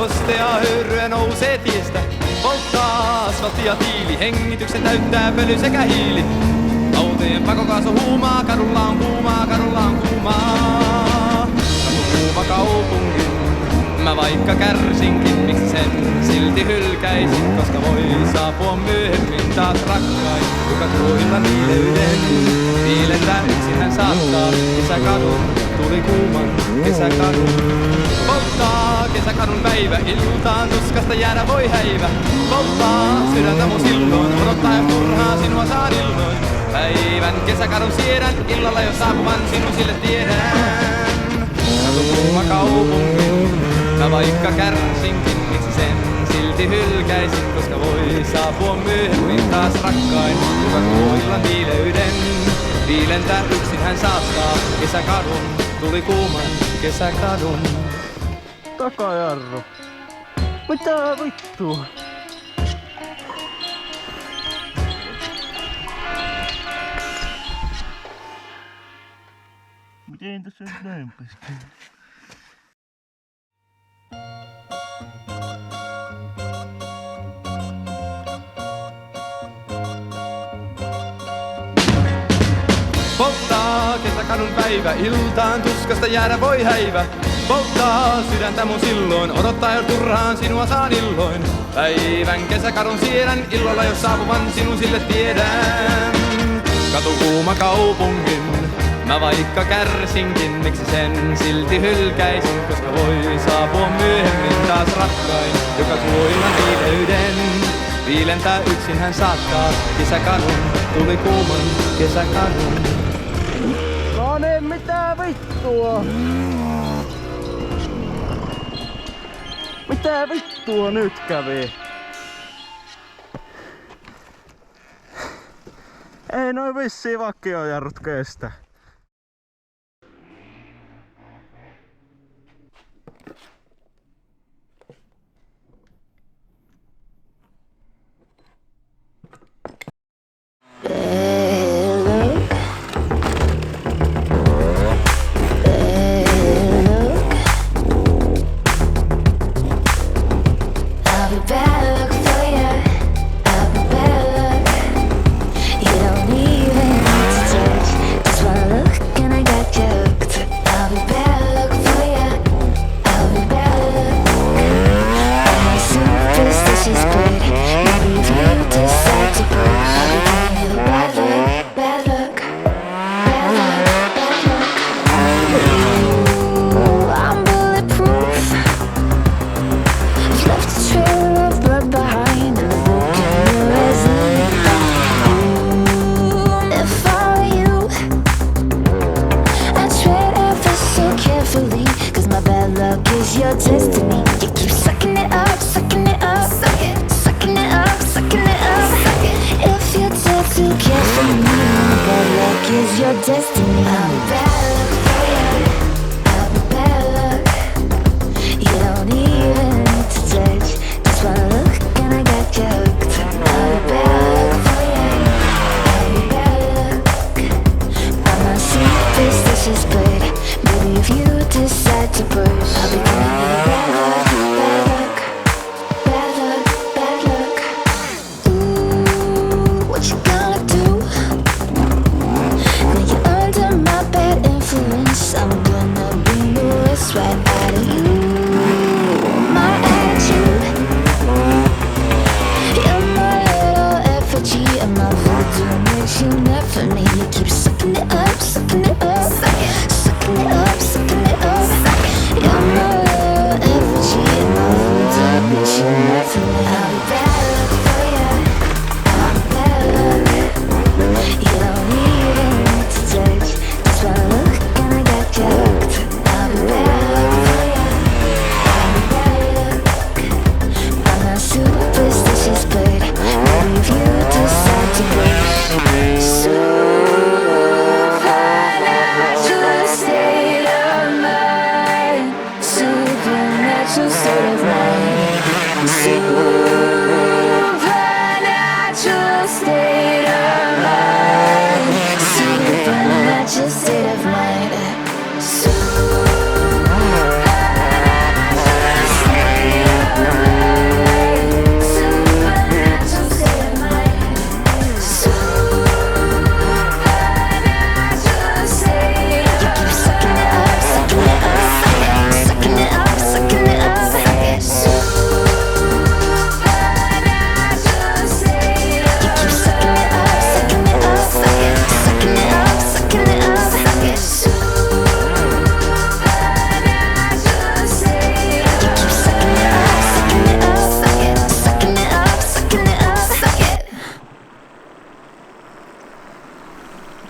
kostea höyryä nousee tiestä. Polttaa asfaltti ja tiili, hengityksen täyttää pöly sekä hiili. Autojen pakokaasu huumaa, kadulla on kuumaa, kadulla on kuumaa. Katu kuuma kaupunki, mä vaikka kärsinkin, miksi sen silti hylkäisin, koska voi saapua myöhemmin taas rakkain, joka tuo illan viileyden. Viilentää yksin hän saattaa kesäkadun, tuli kuuman kesäkadun. Polttaa kesäkadun päivä, iltaan tuskasta jäädä voi häivä. Polttaa sydäntä mun silloin, odottaa jos turhaa sinua saan illoin. Päivän kesäkadun siedän, illalla jos saapuvan sinun sille tiedän. Katu kuuma kaupunki, mä vaikka kärsinkin, miksi sen silti hylkäisin, koska voi saapua myöhemmin taas rakkain, joka tuo illan viileyden. Viilentää yksin hän saattaa kesäkadun, tuli kuuman kesäkadun. Takajarru. Mitä vittua? Miten tässä näin pestiin? Polttaa kesäkadun päivä, iltaan tuskasta jäädä voi häivä. Polttaa sydäntä mun silloin, odottaa jo turhaan sinua saan illoin. Päivän kesäkadun siedän, illalla jos saapuvan sinun sille tiedän. Katu kuuma kaupungin, mä vaikka kärsinkin, miksi sen silti hylkäisin, koska voi saapua myöhemmin taas rakkain, joka tuo illan viileyden. Viilentää yksin hän saattaa kesäkadun, tuli kuuman kesäkadun. No niin, mitä vittua? Mitä vittua nyt kävi? Ei noin vissiin vakiojarrut kestä.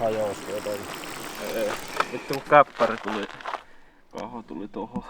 Hajosi jotenkin. Vittu kun käppäri tuli. Kaho tuli tohon.